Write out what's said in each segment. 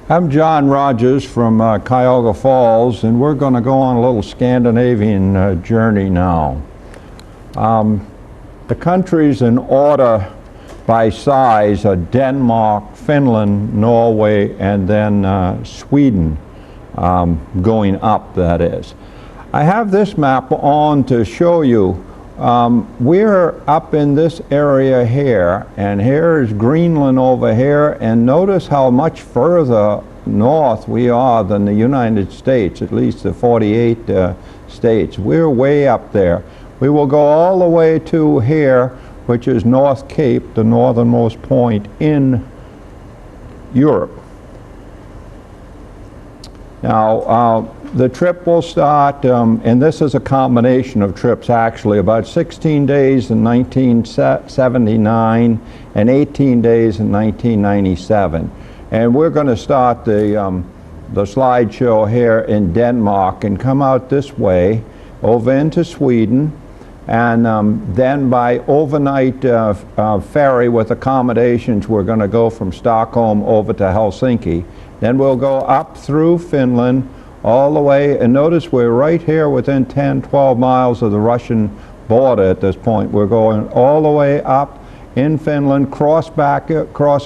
I'm John Rodgers from Cuyahoga Falls, and we're going to go on a little Scandinavian journey now. The countries in order by size are Denmark, Finland, Norway, and then Sweden, going up, that is. I have this map on to show you. We're up in this area here, and here is Greenland over here, and notice how much further north we are than the United States, at least the 48 states. We're way up there. We will go all the way to here, which is North Cape, the northernmost point in Europe. Now, the trip will start, and this is a combination of trips actually, about 16 days in 1979 and 18 days in 1997. And we're going to start the slideshow here in Denmark and come out this way over into Sweden, and then by overnight ferry with accommodations, we're going to go from Stockholm over to Helsinki. Then we'll go up through Finland all the way, and notice we're right here within 10-12 miles of the Russian border at this point. We're going all the way up in Finland, cross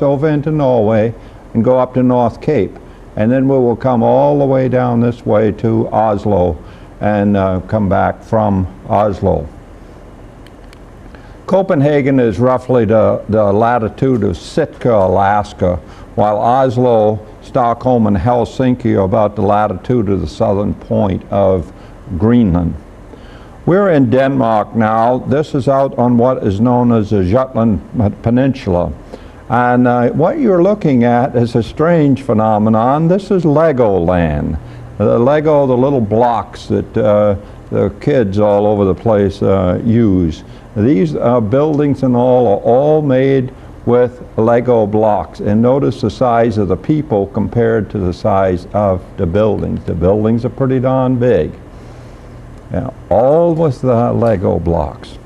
over into Norway, and go up to North Cape. And then we will come all the way down this way to Oslo and come back from Oslo. Copenhagen is roughly the latitude of Sitka, Alaska, while Oslo, Stockholm, and Helsinki are about the latitude of the southern point of Greenland. We're in Denmark now. This is out on what is known as the Jutland Peninsula. And what you're looking at is a strange phenomenon. This is Legoland. The Lego, the little blocks that the kids all over the place use. These buildings and all are all made with Lego blocks, and notice the size of the people compared to the size of the buildings. The buildings are pretty darn big. Yeah, all with the Lego blocks.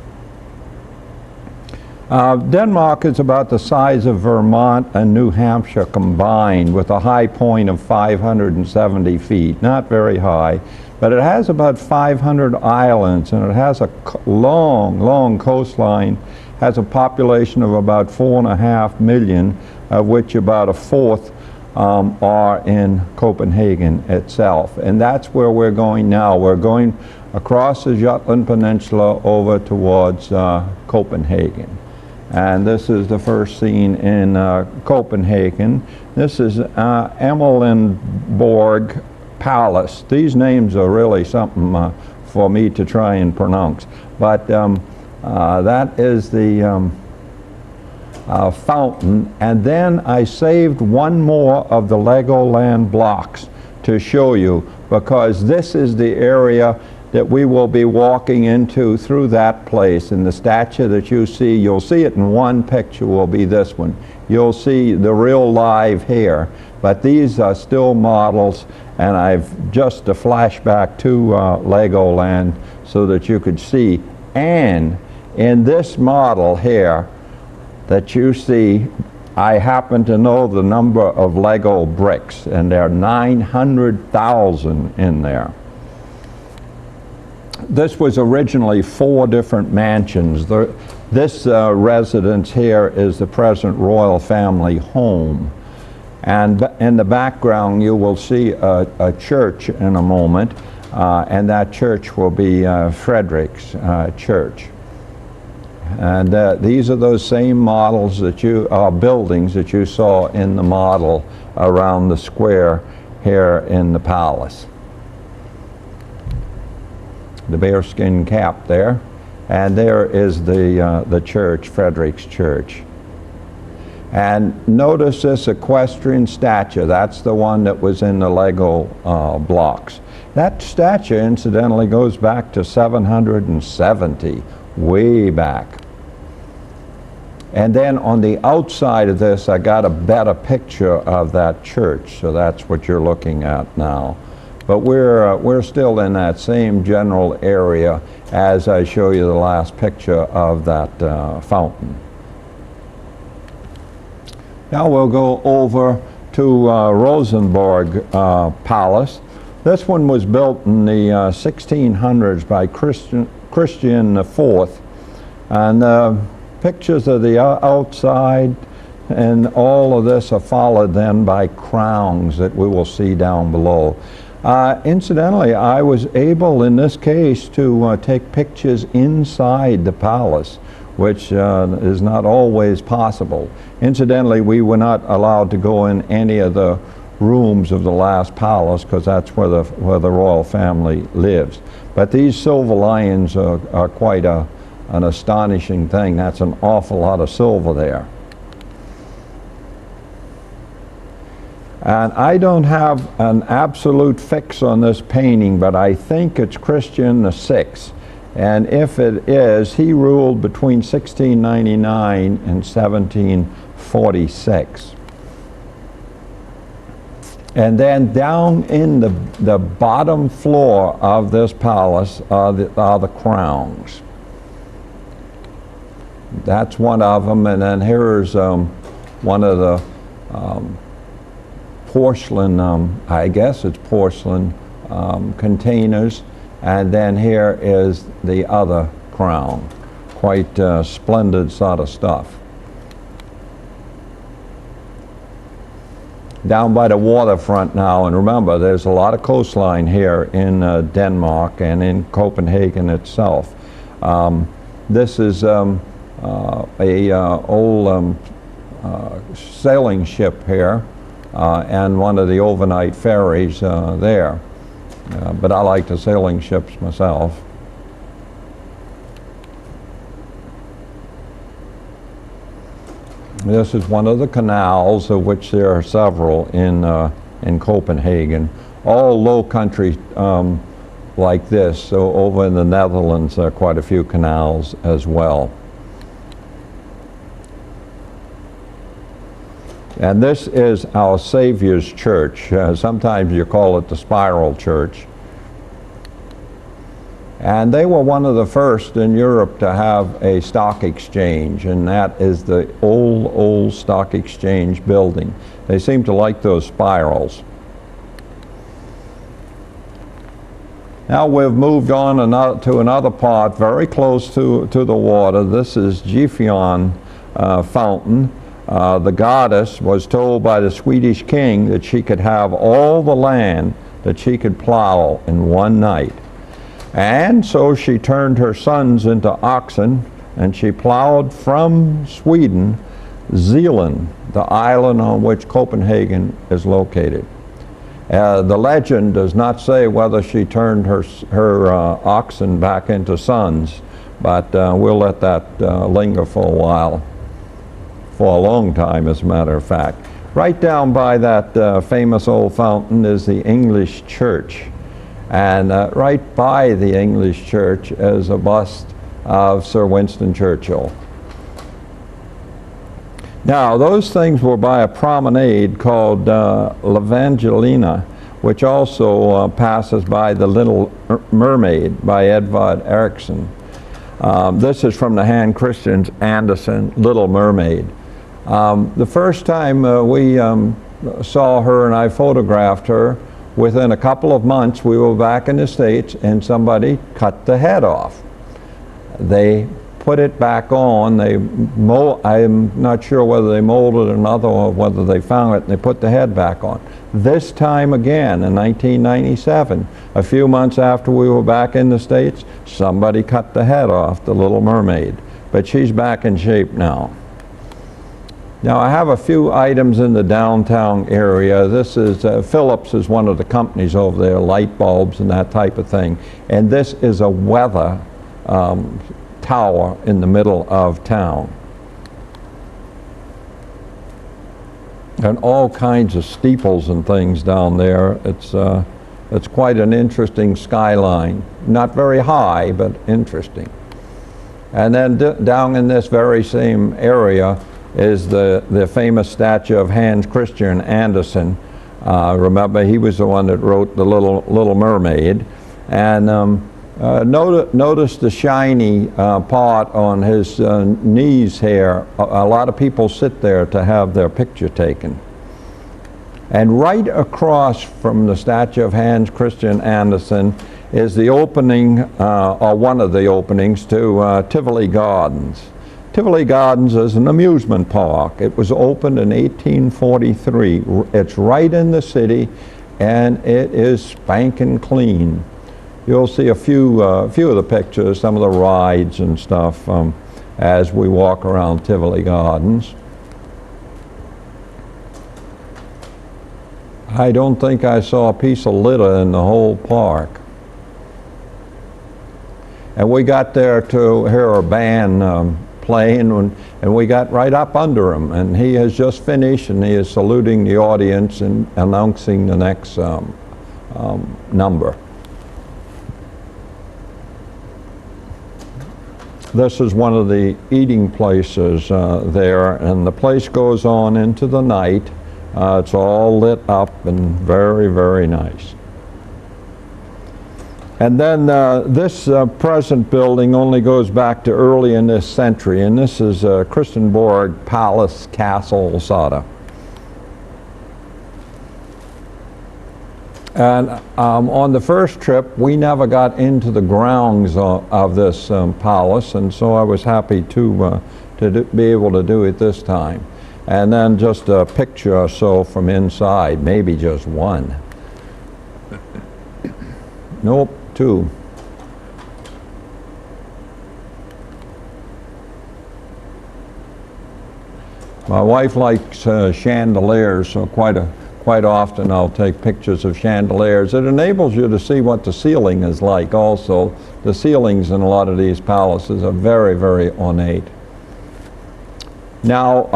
Denmark is about the size of Vermont and New Hampshire combined, with a high point of 570 feet. Not very high, but it has about 500 islands, and it has a long coastline. Has a population of about 4.5 million, of which about a fourth are in Copenhagen itself. And that's where we're going now. We're going across the Jutland Peninsula over towards Copenhagen. And this is the first scene in Copenhagen. This is Amalienborg Palace. These names are really something for me to try and pronounce. But that is the fountain, and then I saved one more of the Legoland blocks to show you, because this is the area that we will be walking into through that place. And the statue that you see, you'll see it in one picture, will be this one. You'll see the real live here, but these are still models, and I've just a flashback to Legoland so that you could see. And in this model here that you see, I happen to know the number of Lego bricks, and there are 900,000 in there. This was originally 4 different mansions. This residence here is the present royal family home. And in the background you will see a church in a moment, and that church will be Frederick's church. And these are those same models that buildings that you saw in the model around the square here in the palace. The bearskin cap there, and there is the church, Frederick's church. And notice this equestrian statue. That's the one that was in the Lego blocks. That statue, incidentally, goes back to 770. Way back. And then on the outside of this, I got a better picture of that church, so that's what you're looking at now. But we're still in that same general area as I show you the last picture of that fountain. Now we'll go over to Rosenborg Palace. This one was built in the 1600s by Christian IV, and pictures of the outside and all of this are followed then by crowns that we will see down below. Incidentally, I was able in this case to take pictures inside the palace, which is not always possible. Incidentally, we were not allowed to go in any of the rooms of the last palace because that's where the royal family lives. But these silver lions are quite an astonishing thing. That's an awful lot of silver there. And I don't have an absolute fix on this painting, but I think it's Christian VI. And if it is, he ruled between 1699 and 1746. And then down in the bottom floor of this palace are the crowns. That's one of them, and then here's one of the porcelain, I guess it's porcelain containers, and then here is the other crown. Quite splendid sort of stuff. Down by the waterfront now, and remember there's a lot of coastline here in Denmark and in Copenhagen itself. This is a old sailing ship here, and one of the overnight ferries there. But I like the sailing ships myself. This is one of the canals, of which there are several in Copenhagen. All low country like this. So over in the Netherlands there are quite a few canals as well. And this is our Savior's Church. Sometimes you call it the Spiral Church. And they were one of the first in Europe to have a stock exchange, and that is the old stock exchange building. They seem to like those spirals. Now we've moved on to another part very close to the water. This is Gifjorn Fountain. The goddess was told by the Swedish king that she could have all the land that she could plow in one night. And so she turned her sons into oxen, and she plowed from Sweden, Zealand, the island on which Copenhagen is located. The legend does not say whether she turned her oxen back into sons, but we'll let that linger for a while. For a long time, as a matter of fact. Right down by that famous old fountain is the English church. And right by the English church is a bust of Sir Winston Churchill. Now, those things were by a promenade called L'Evangelina, which also passes by The Little Mermaid by Edvard Eriksson. This is from the Hans Christian Andersen Little Mermaid. The first time we saw her and I photographed her, within a couple of months we were back in the States and somebody cut the head off. They put it back on. I'm not sure whether they molded another or whether they found it and they put the head back on. This time again in 1997, a few months after we were back in the States, somebody cut the head off the Little Mermaid. But she's back in shape now. Now I have a few items in the downtown area. This is, Philips is one of the companies over there, light bulbs and that type of thing. And this is a weather tower in the middle of town. And all kinds of steeples and things down there. It's quite an interesting skyline. Not very high, but interesting. And then down in this very same area is the famous statue of Hans Christian Andersen. Remember, he was the one that wrote the Little Mermaid. And notice the shiny part on his knees here. A lot of people sit there to have their picture taken. And right across from the statue of Hans Christian Andersen is the opening, or one of the openings, to Tivoli Gardens. Tivoli Gardens is an amusement park. It was opened in 1843. It's right in the city, and it is spanking clean. You'll see a few of the pictures, some of the rides and stuff as we walk around Tivoli Gardens. I don't think I saw a piece of litter in the whole park. And we got there to hear a band playing, and we got right up under him, and he has just finished, and he is saluting the audience and announcing the next number. This is one of the eating places there, and the place goes on into the night. It's all lit up and very, very nice. And then this present building only goes back to early in this century, and this is Christiansborg Palace Castle Sada. And on the first trip, we never got into the grounds of this palace, and so I was happy to be able to do it this time. And then just a picture or so from inside, maybe just one. Nope, two. My wife likes chandeliers, so quite often I'll take pictures of chandeliers. It enables you to see what the ceiling is like also. The ceilings in a lot of these palaces are very, very ornate. Now,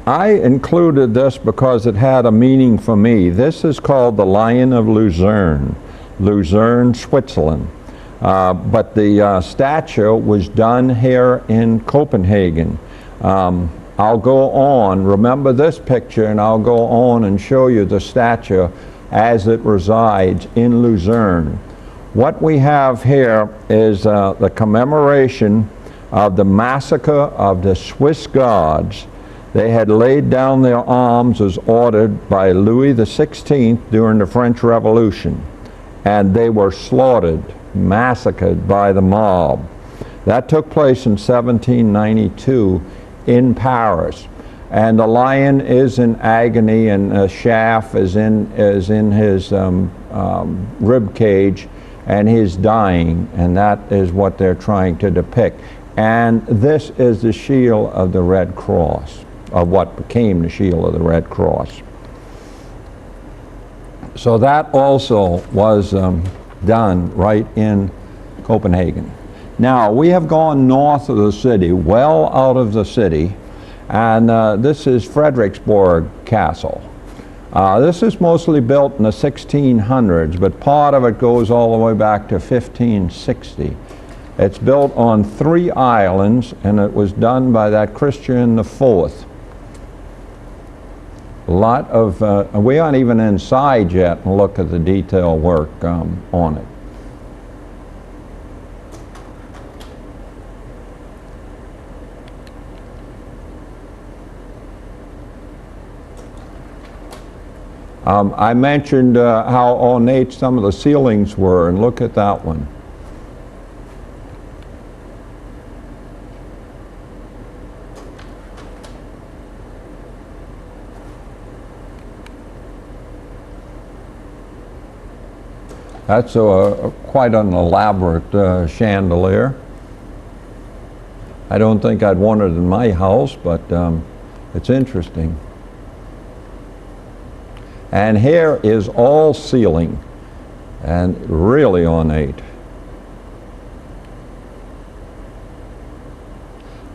I included this because it had a meaning for me. This is called the Lion of Luzerne, Luzerne, Switzerland. But the statue was done here in Copenhagen. I'll go on, remember this picture, and I'll go on and show you the statue as it resides in Luzerne. What we have here is the commemoration of the massacre of the Swiss Guards. They had laid down their arms as ordered by Louis XVI during the French Revolution, and they were slaughtered, massacred by the mob. That took place in 1792 in Paris, and the lion is in agony, and a shaft is in his rib cage, and he's dying, and that is what they're trying to depict. And this is the shield of the Red Cross, of what became the shield of the Red Cross. So that also was done right in Copenhagen. Now, we have gone north of the city, well out of the city, and this is Frederiksborg Castle. This is mostly built in the 1600s, but part of it goes all the way back to 1560. It's built on 3 islands, and it was done by that Christian IV. A lot of, we aren't even inside yet and look at the detail work on it. I mentioned how ornate some of the ceilings were, and look at that one. That's quite an elaborate chandelier. I don't think I'd want it in my house, but it's interesting. And here is all ceiling and really ornate.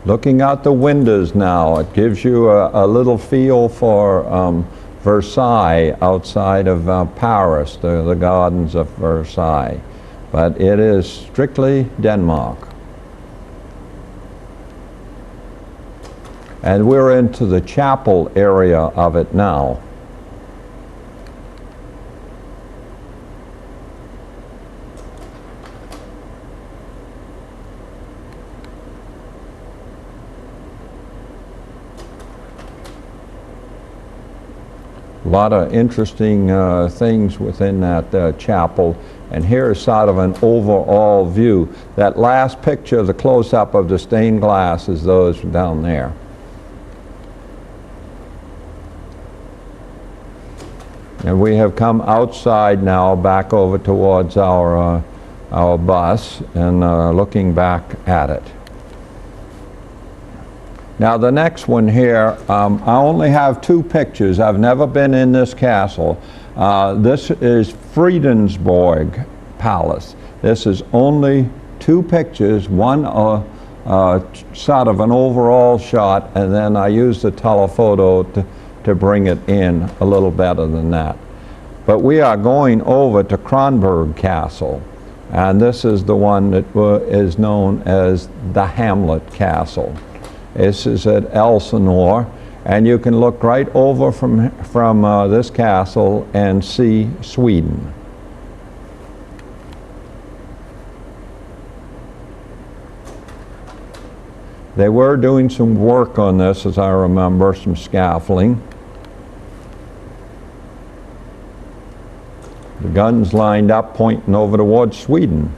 Looking out the windows now, it gives you a little feel for Versailles outside of Paris, the gardens of Versailles. But it is strictly Denmark. And we're into the chapel area of it now. A lot of interesting things within that chapel. And here's sort of an overall view. That last picture, the close-up of the stained glass, is those down there. And we have come outside now, back over towards our bus, and looking back at it. Now the next one here, I only have two pictures. I've never been in this castle. This is Fredensborg Palace. This is only two pictures, one sort of an overall shot, and then I used the telephoto to bring it in a little better than that. But we are going over to Kronborg Castle, and this is the one that is known as the Hamlet Castle. This is at Elsinore, and you can look right over from this castle and see Sweden. They were doing some work on this, as I remember, some scaffolding. The guns lined up pointing over towards Sweden.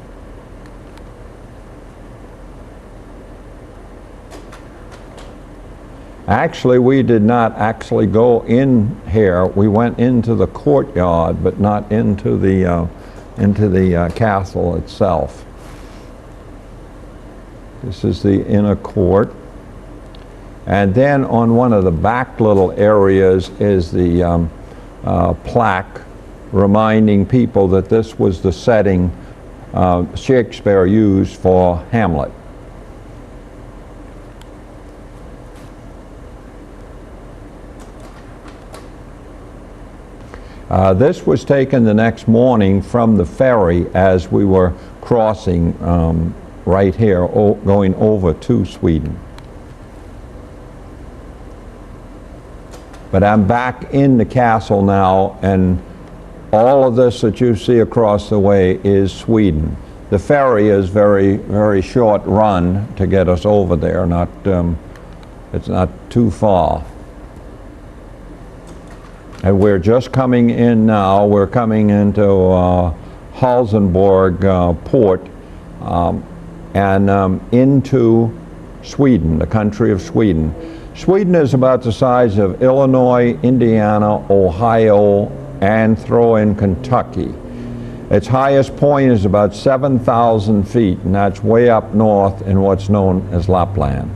Actually, we did not actually go in here. We went into the courtyard, but not into the castle itself. This is the inner court. And then on one of the back little areas is the plaque reminding people that this was the setting Shakespeare used for Hamlet. This was taken the next morning from the ferry as we were crossing right here, going over to Sweden. But I'm back in the castle now, and all of this that you see across the way is Sweden. The ferry is very, very short run to get us over there. It's not too far. And we're just coming in now. We're coming into Helsingborg port and into Sweden, the country of Sweden. Sweden is about the size of Illinois, Indiana, Ohio, and throw in Kentucky. Its highest point is about 7,000 feet, and that's way up north in what's known as Lapland.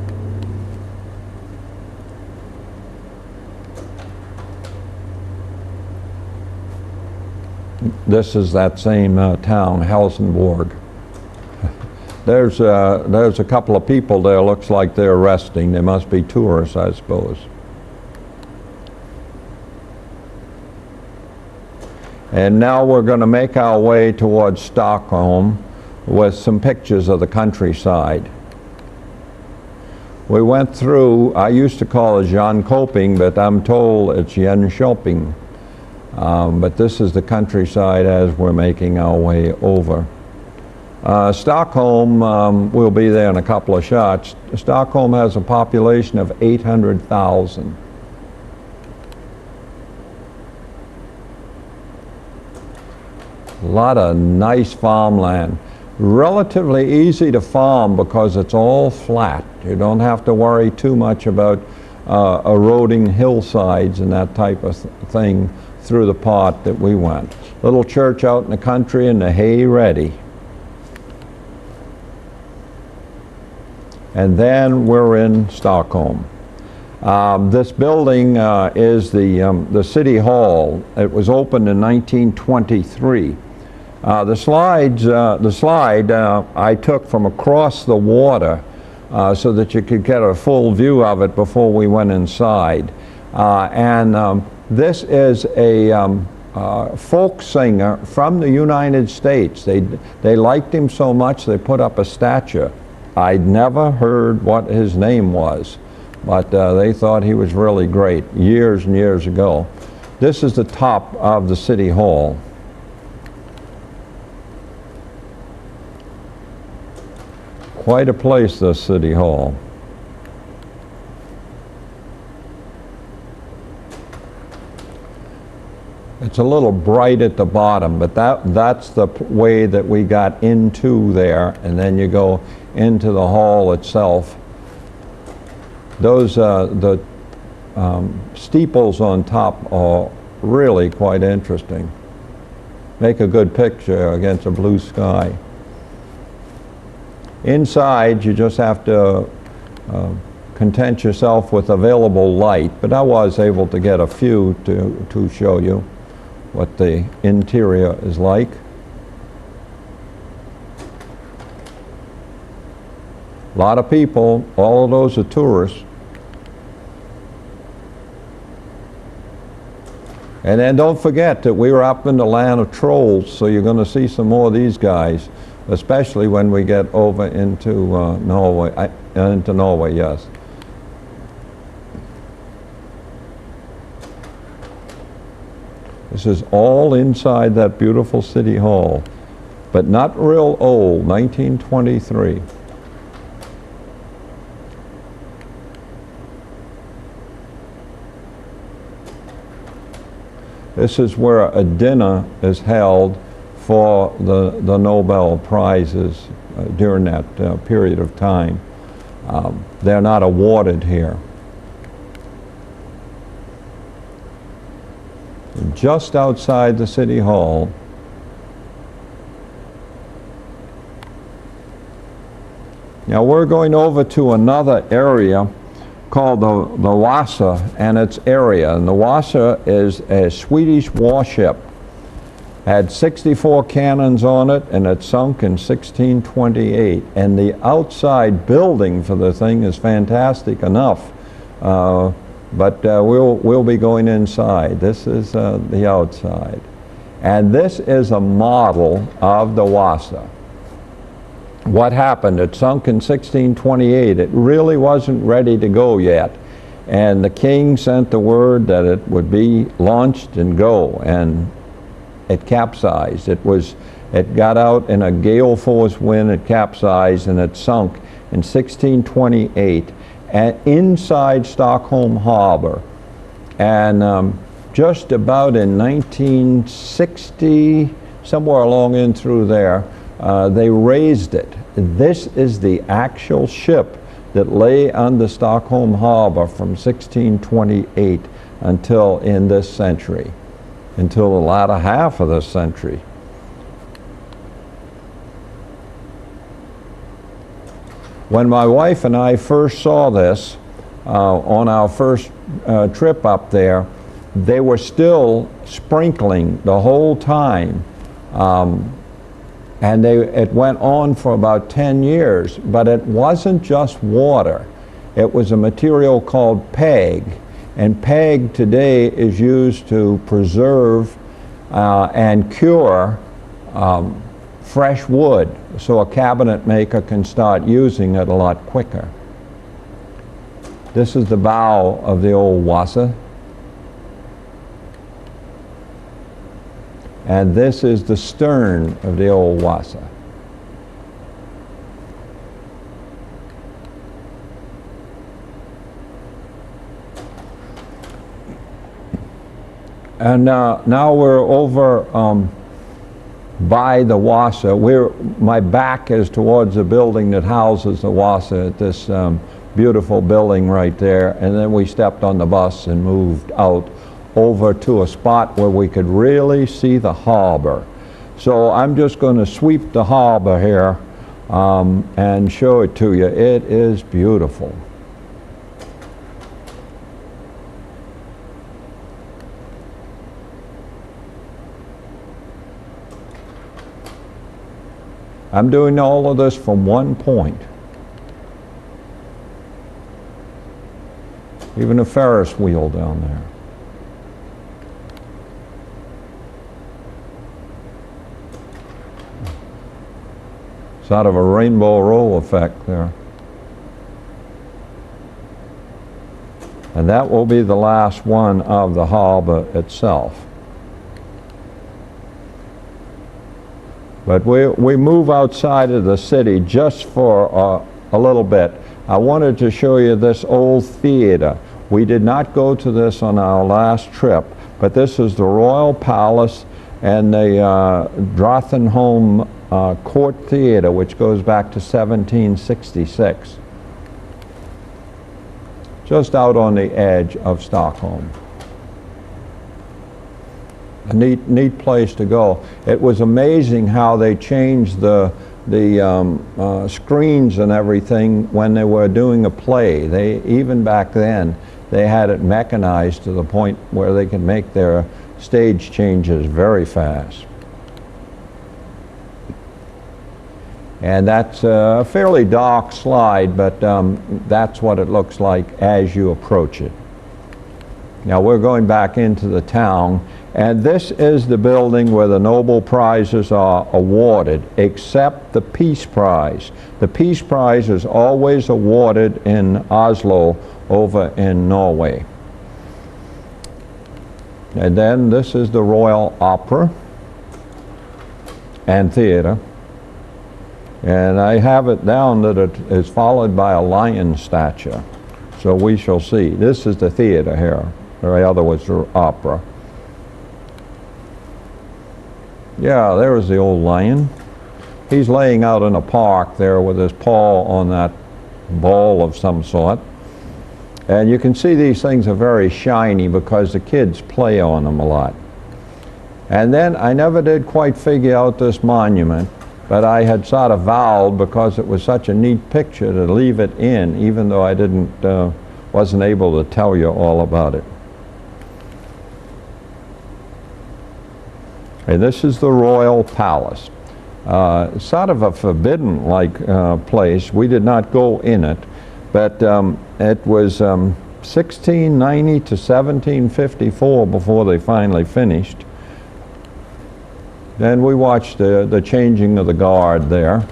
This is that same town, Helsingborg. There's a couple of people there. Looks like they're resting. They must be tourists, I suppose. And now we're going to make our way towards Stockholm with some pictures of the countryside. We went through, I used to call it Jönköping, but I'm told it's Jönköping. But this is the countryside as we're making our way over. Stockholm, we'll be there in a couple of shots. Stockholm has a population of 800,000. A lot of nice farmland. Relatively easy to farm because it's all flat. You don't have to worry too much about eroding hillsides and that type of thing through the part that we went. Little church out in the country and the hay ready. And then we're in Stockholm. This building is the City Hall. It was opened in 1923. The slide I took from across the water so that you could get a full view of it before we went inside. This is a folk singer from the United States. They liked him so much they put up a statue. I'd never heard what his name was, but they thought he was really great years and years ago. This is the top of the City Hall. Quite a place, this City Hall. It's a little bright at the bottom, but that's the way that we got into there, and then you go into the hall itself. Those the steeples on top are really quite interesting. Make a good picture against a blue sky. Inside, you just have to content yourself with available light, but I was able to get a few to show you what the interior is like. A lot of people, all of those are tourists. And then don't forget that we were up in the land of trolls, so you're going to see some more of these guys, especially when we get over into Norway. Into Norway, yes. This is all inside that beautiful city hall, but not real old, 1923. This is where a dinner is held for the Nobel Prizes during that period of time. They're not awarded here. Just outside the City Hall, now we're going over to another area called the Wasa and its area. And the Wasa is a Swedish warship. Had 64 cannons on it, and it sunk in 1628. And the outside building for the thing is fantastic enough. But we'll be going inside. This is the outside. And this is a model of the Wasa. What happened? It sunk in 1628. It really wasn't ready to go yet. And the king sent the word that it would be launched and go. And it capsized. It got out in a gale force wind, it capsized, and it sunk in 1628 inside Stockholm Harbor. And just about in 1960, somewhere along in through there, they raised it. This is the actual ship that lay under Stockholm Harbor from 1628 until in this century, until the latter half of this century. When my wife and I first saw this on our first trip up there, they were still sprinkling the whole time. And it went on for about 10 years, but it wasn't just water. It was a material called peg, and peg today is used to preserve and cure fresh wood, so a cabinet maker can start using it a lot quicker. This is the bow of the old Wasa. And this is the stern of the old Wasa. And now we're over by the Wasa. My back is towards the building that houses the Wasa, at this beautiful building right there. And then we stepped on the bus and moved out over to a spot where we could really see the harbor. So I'm just going to sweep the harbor here and show it to you. It is beautiful. I'm doing all of this from one point. Even a Ferris wheel down there. Sort of a rainbow roll effect there. And that will be the last one of the harbor itself. But we move outside of the city just for a little bit. I wanted to show you this old theater. We did not go to this on our last trip, But this is the Royal Palace and the Drothenholm Court Theatre, which goes back to 1766. Just out on the edge of Stockholm. A neat place to go. It was amazing how they changed the screens and everything when they were doing a play. Even back then, they had it mechanized to the point where they could make their stage changes very fast. And that's a fairly dark slide, but that's what it looks like as you approach it. Now we're going back into the town, and this is the building where the Nobel Prizes are awarded, except the Peace Prize. The Peace Prize is always awarded in Oslo over in Norway. And then this is the Royal Opera and Theatre. And I have it down that it is followed by a lion statue. So we shall see. This is the theater here, or the other was the opera. Yeah, there is the old lion. He's laying out in a park there with his paw on that ball of some sort. And you can see these things are very shiny because the kids play on them a lot. And then I never did quite figure out this monument, but I had sort of vowed, because it was such a neat picture, to leave it in, even though I wasn't able to tell you all about it. And this is the Royal Palace. Sort of a forbidden-like place. We did not go in it, but it was 1690 to 1754 before they finally finished. Then we watched the changing of the guard there,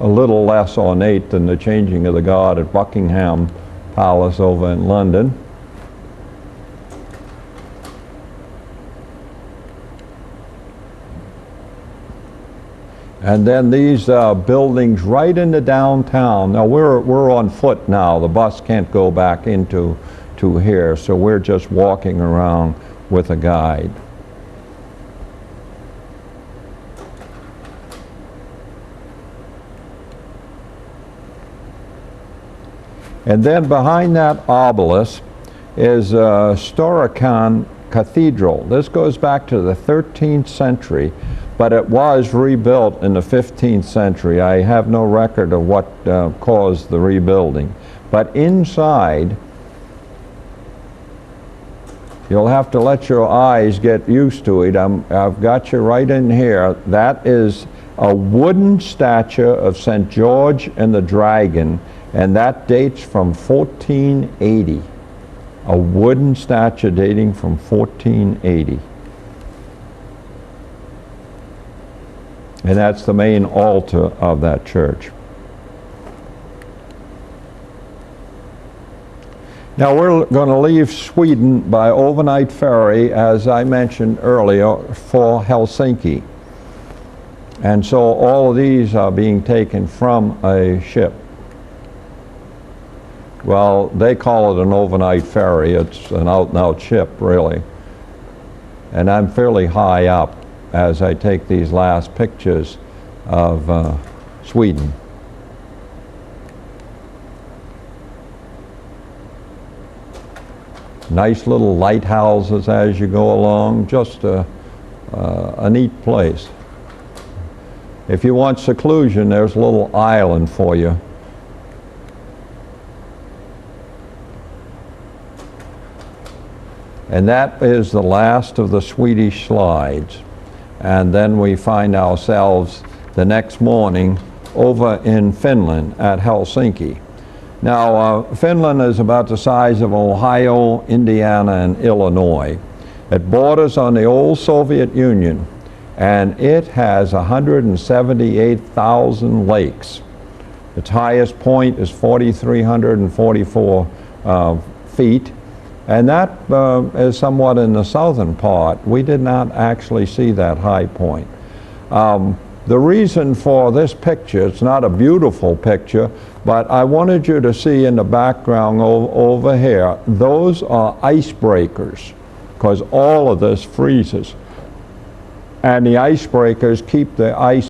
a little less ornate than the changing of the guard at Buckingham Palace over in London. And then these buildings right in the downtown. Now we're on foot now. The bus can't go back into here, so we're just walking around with a guide. And then behind that obelisk is Storachan Cathedral. This goes back to the 13th century, but it was rebuilt in the 15th century. I have no record of what caused the rebuilding. But inside, you'll have to let your eyes get used to it. I've got you right in here. That is a wooden statue of St. George and the Dragon, and that dates from 1480. A wooden statue dating from 1480. And that's the main altar of that church. Now we're going to leave Sweden by overnight ferry, as I mentioned earlier, for Helsinki. And so all of these are being taken from a ship. Well, they call it an overnight ferry. It's an out-and-out ship, really. And I'm fairly high up as I take these last pictures of Sweden. Nice little lighthouses as you go along, just a neat place. If you want seclusion, there's a little island for you. And that is the last of the Swedish slides. And then we find ourselves the next morning over in Finland at Helsinki. Now, Finland is about the size of Ohio, Indiana, and Illinois. It borders on the old Soviet Union, and it has 178,000 lakes. Its highest point is 4,344 feet. And that is somewhat in the southern part. We did not actually see that high point. The reason for this picture, it's not a beautiful picture, but I wanted you to see in the background over here, those are icebreakers. because all of this freezes. And the icebreakers keep the ice